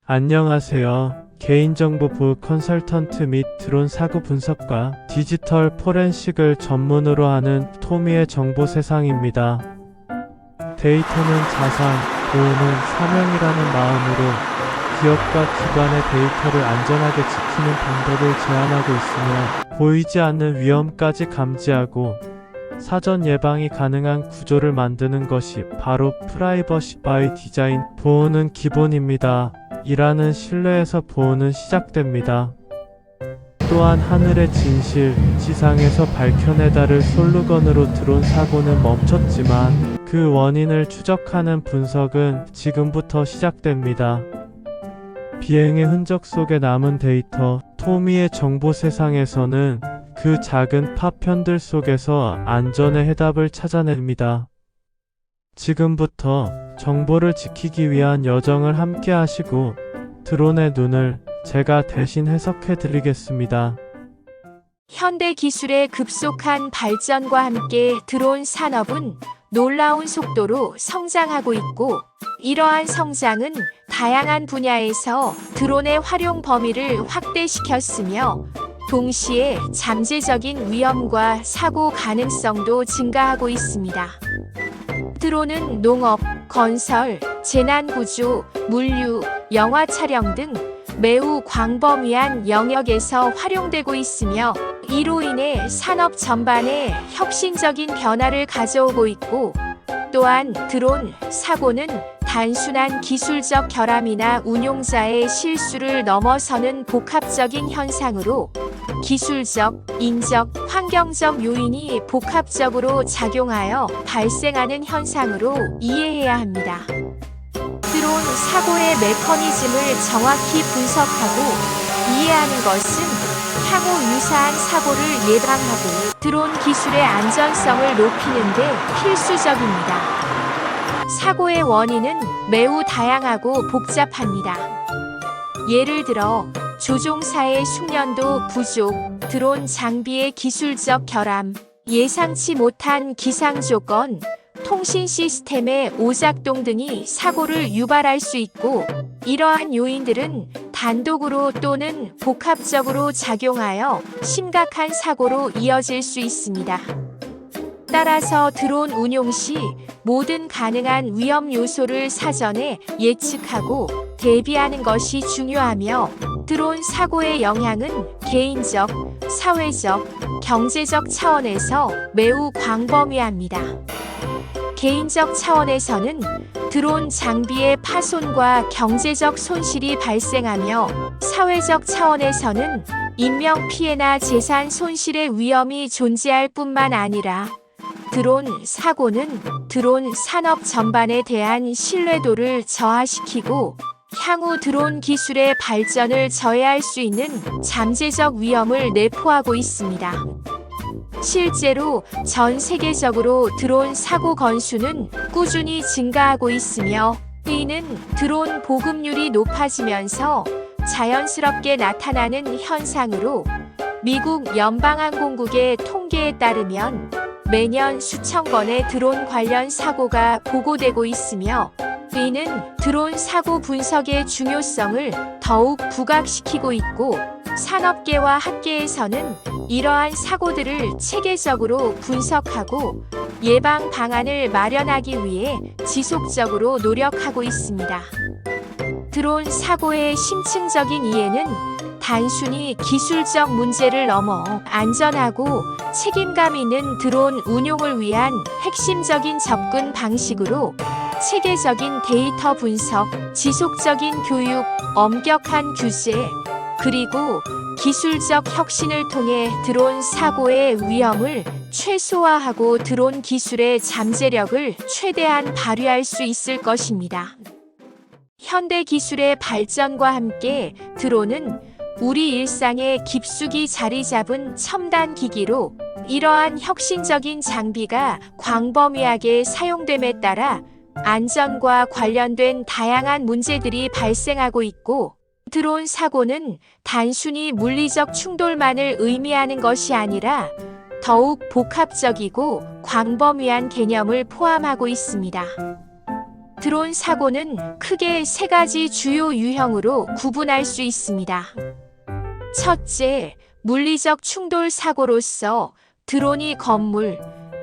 안녕하세요. 개인정보 보호 컨설턴트 및 드론 사고 분석과 디지털 포렌식을 전문으로 하는 토미의 정보세상입니다. 데이터는 자산, 보호는 사명이라는 마음으로 기업과 기관의 데이터를 안전하게 지키는 방법을 제안하고 있으며 보이지 않는 위험까지 감지하고 사전 예방이 가능한 구조를 만드는 것이 바로 프라이버시 바이 디자인, 보호는 기본입니다. 이라는 신뢰에서 보호는 시작됩니다. 또한 하늘의 진실, 지상에서 밝혀내다를 솔루건으로 드론 사고는 멈췄지만 그 원인을 추적하는 분석은 지금부터 시작됩니다. 비행의 흔적 속에 남은 데이터, 토미의 정보 세상에서는 그 작은 파편들 속에서 안전의 해답을 찾아냅니다. 지금부터 정보를 지키기 위한 여정을 함께 하시고 드론의 눈을 제가 대신 해석해 드리겠습니다. 현대 기술의 급속한 발전과 함께 드론 산업은 놀라운 속도로 성장하고 있고, 이러한 성장은 다양한 분야에서 드론의 활용 범위를 확대시켰으며 동시에 잠재적인 위험과 사고 가능성도 증가하고 있습니다. 드론은 농업, 건설, 재난구조, 물류, 영화 촬영 등 매우 광범위한 영역에서 활용되고 있으며 이로 인해 산업 전반에 혁신적인 변화를 가져오고 있고, 또한 드론 사고는 단순한 기술적 결함이나 운용자의 실수를 넘어서는 복합적인 현상으로 기술적, 인적, 환경적 요인이 복합적으로 작용하여 발생하는 현상으로 이해해야 합니다. 드론 사고의 메커니즘을 정확히 분석하고 이해하는 것은 향후 유사한 사고를 예방하고 드론 기술의 안전성을 높이는 데 필수적입니다. 사고의 원인은 매우 다양하고 복잡합니다. 예를 들어 조종사의 숙련도 부족, 드론 장비의 기술적 결함, 예상치 못한 기상 조건, 통신 시스템의 오작동 등이 사고를 유발할 수 있고, 이러한 요인들은 단독으로 또는 복합적으로 작용하여 심각한 사고로 이어질 수 있습니다. 따라서 드론 운용 시 모든 가능한 위험 요소를 사전에 예측하고 대비하는 것이 중요하며, 드론 사고의 영향은 개인적, 사회적, 경제적 차원에서 매우 광범위합니다. 개인적 차원에서는 드론 장비의 파손과 경제적 손실이 발생하며, 사회적 차원에서는 인명 피해나 재산 손실의 위험이 존재할 뿐만 아니라 드론 사고는 드론 산업 전반에 대한 신뢰도를 저하시키고 향후 드론 기술의 발전을 저해할 수 있는 잠재적 위험을 내포하고 있습니다. 실제로 전 세계적으로 드론 사고 건수는 꾸준히 증가하고 있으며, 이는 드론 보급률이 높아지면서 자연스럽게 나타나는 현상으로, 미국 연방항공국의 통계에 따르면 매년 수천 건의 드론 관련 사고가 보고되고 있으며, 이는 드론 사고 분석의 중요성을 더욱 부각시키고 있고, 산업계와 학계에서는 이러한 사고들을 체계적으로 분석하고 예방 방안을 마련하기 위해 지속적으로 노력하고 있습니다. 드론 사고의 심층적인 이해는 단순히 기술적 문제를 넘어 안전하고 책임감 있는 드론 운용을 위한 핵심적인 접근 방식으로 체계적인 데이터 분석, 지속적인 교육, 엄격한 규제, 그리고 기술적 혁신을 통해 드론 사고의 위험을 최소화하고 드론 기술의 잠재력을 최대한 발휘할 수 있을 것입니다. 현대 기술의 발전과 함께 드론은 우리 일상에 깊숙이 자리 잡은 첨단 기기로, 이러한 혁신적인 장비가 광범위하게 사용됨에 따라 안전과 관련된 다양한 문제들이 발생하고 있고, 드론 사고는 단순히 물리적 충돌만을 의미하는 것이 아니라 더욱 복합적이고 광범위한 개념을 포함하고 있습니다. 드론 사고는 크게 세 가지 주요 유형으로 구분할 수 있습니다. 첫째, 물리적 충돌 사고로서 드론이 건물,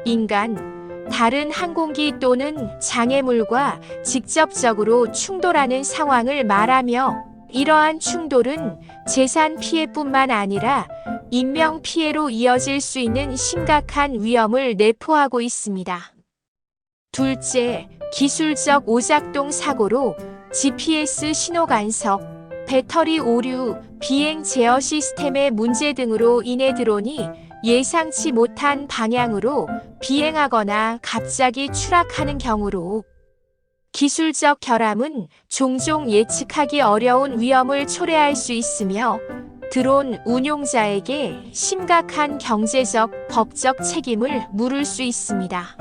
인간, 다른 항공기 또는 장애물과 직접적으로 충돌하는 상황을 말하며, 이러한 충돌은 재산 피해뿐만 아니라 인명 피해로 이어질 수 있는 심각한 위험을 내포하고 있습니다. 둘째, 기술적 오작동 사고로 GPS 신호 간섭, 배터리 오류, 비행 제어 시스템의 문제 등으로 인해 드론이 예상치 못한 방향으로 비행하거나 갑자기 추락하는 경우로, 기술적 결함은 종종 예측하기 어려운 위험을 초래할 수 있으며 드론 운용자에게 심각한 경제적, 법적 책임을 물을 수 있습니다.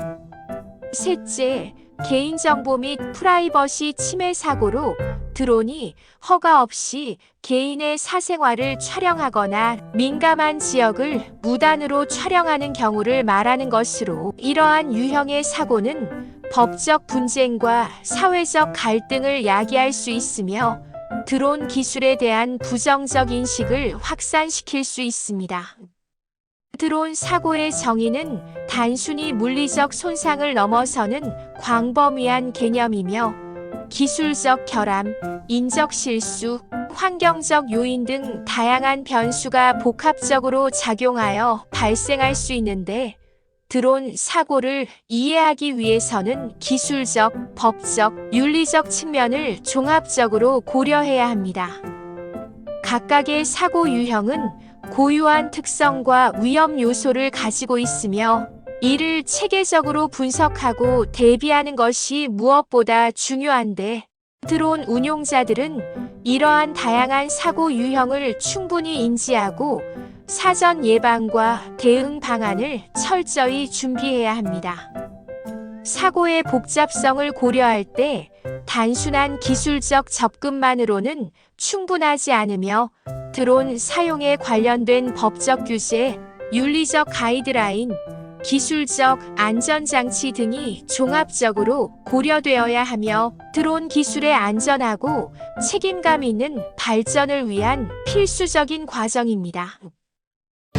셋째, 개인정보 및 프라이버시 침해 사고로 드론이 허가 없이 개인의 사생활을 촬영하거나 민감한 지역을 무단으로 촬영하는 경우를 말하는 것으로, 이러한 유형의 사고는 법적 분쟁과 사회적 갈등을 야기할 수 있으며 드론 기술에 대한 부정적 인식을 확산시킬 수 있습니다. 드론 사고의 정의는 단순히 물리적 손상을 넘어서는 광범위한 개념이며 기술적 결함, 인적 실수, 환경적 요인 등 다양한 변수가 복합적으로 작용하여 발생할 수 있는데, 드론 사고를 이해하기 위해서는 기술적, 법적, 윤리적 측면을 종합적으로 고려해야 합니다. 각각의 사고 유형은 고유한 특성과 위험 요소를 가지고 있으며 이를 체계적으로 분석하고 대비하는 것이 무엇보다 중요한데, 드론 운용자들은 이러한 다양한 사고 유형을 충분히 인지하고 사전 예방과 대응 방안을 철저히 준비해야 합니다. 사고의 복잡성을 고려할 때 단순한 기술적 접근만으로는 충분하지 않으며 드론 사용에 관련된 법적 규제, 윤리적 가이드라인, 기술적 안전장치 등이 종합적으로 고려되어야 하며 드론 기술의 안전하고 책임감 있는 발전을 위한 필수적인 과정입니다.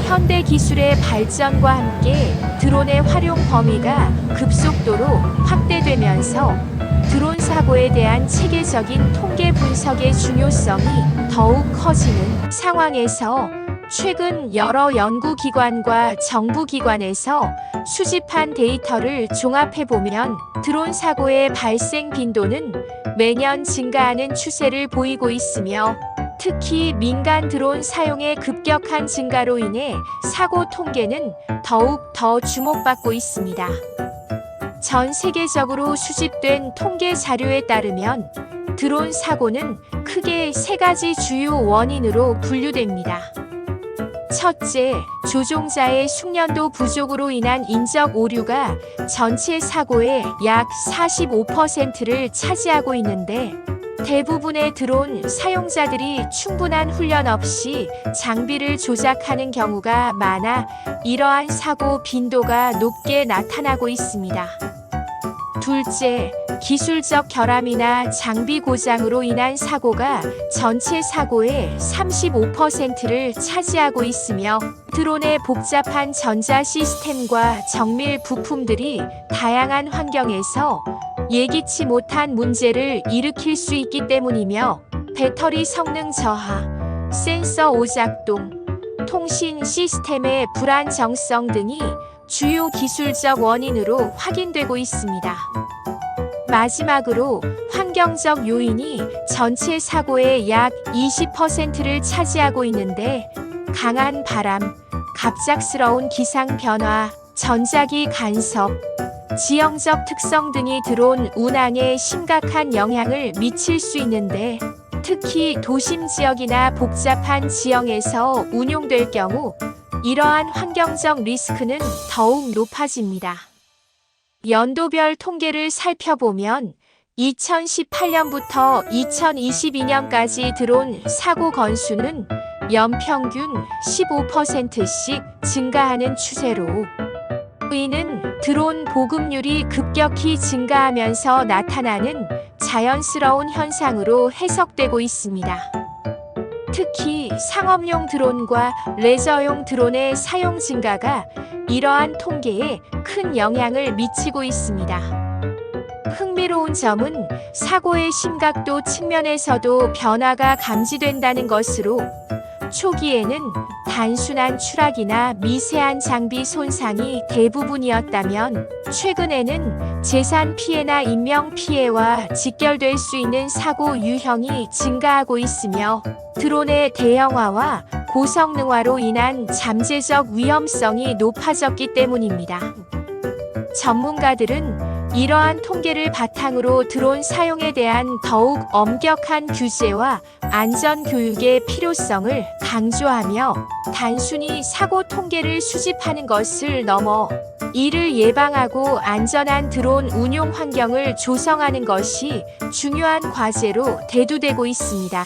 현대 기술의 발전과 함께 드론의 활용 범위가 급속도로 확대되면서 드론 사고에 대한 체계적인 통계 분석의 중요성이 더욱 커지는 상황에서 최근 여러 연구기관과 정부기관에서 수집한 데이터를 종합해보면 드론 사고의 발생 빈도는 매년 증가하는 추세를 보이고 있으며, 특히 민간 드론 사용의 급격한 증가로 인해 사고 통계는 더욱 더 주목받고 있습니다. 전 세계적으로 수집된 통계 자료에 따르면 드론 사고는 크게 세 가지 주요 원인으로 분류됩니다. 첫째, 조종자의 숙련도 부족으로 인한 인적 오류가 전체 사고의 약 45%를 차지하고 있는데, 대부분의 드론 사용자들이 충분한 훈련 없이 장비를 조작하는 경우가 많아 이러한 사고 빈도가 높게 나타나고 있습니다. 둘째, 기술적 결함이나 장비 고장으로 인한 사고가 전체 사고의 35%를 차지하고 있으며, 드론의 복잡한 전자 시스템과 정밀 부품들이 다양한 환경에서 예기치 못한 문제를 일으킬 수 있기 때문이며, 배터리 성능 저하, 센서 오작동, 통신 시스템의 불안정성 등이 주요 기술적 원인으로 확인되고 있습니다. 마지막으로 환경적 요인이 전체 사고의 약 20%를 차지하고 있는데, 강한 바람, 갑작스러운 기상 변화, 전자기 간섭, 지형적 특성 등이 드론 운항에 심각한 영향을 미칠 수 있는데, 특히 도심 지역이나 복잡한 지형에서 운용될 경우 이러한 환경적 리스크는 더욱 높아집니다. 연도별 통계를 살펴보면 2018년부터 2022년까지 드론 사고 건수는 연평균 15%씩 증가하는 추세로, 이는 드론 보급률이 급격히 증가하면서 나타나는 자연스러운 현상으로 해석되고 있습니다. 특히 상업용 드론과 레저용 드론의 사용 증가가 이러한 통계에 큰 영향을 미치고 있습니다. 흥미로운 점은 사고의 심각도 측면에서도 변화가 감지된다는 것으로 초기에는 단순한 추락이나 미세한 장비 손상이 대부분이었다면 최근에는 재산 피해나 인명 피해와 직결될 수 있는 사고 유형이 증가하고 있으며 드론의 대형화와 고성능화로 인한 잠재적 위험성이 높아졌기 때문입니다. 전문가들은 이러한 통계를 바탕으로 드론 사용에 대한 더욱 엄격한 규제와 안전 교육의 필요성을 강조하며 단순히 사고 통계를 수집하는 것을 넘어 이를 예방하고 안전한 드론 운용 환경을 조성하는 것이 중요한 과제로 대두되고 있습니다.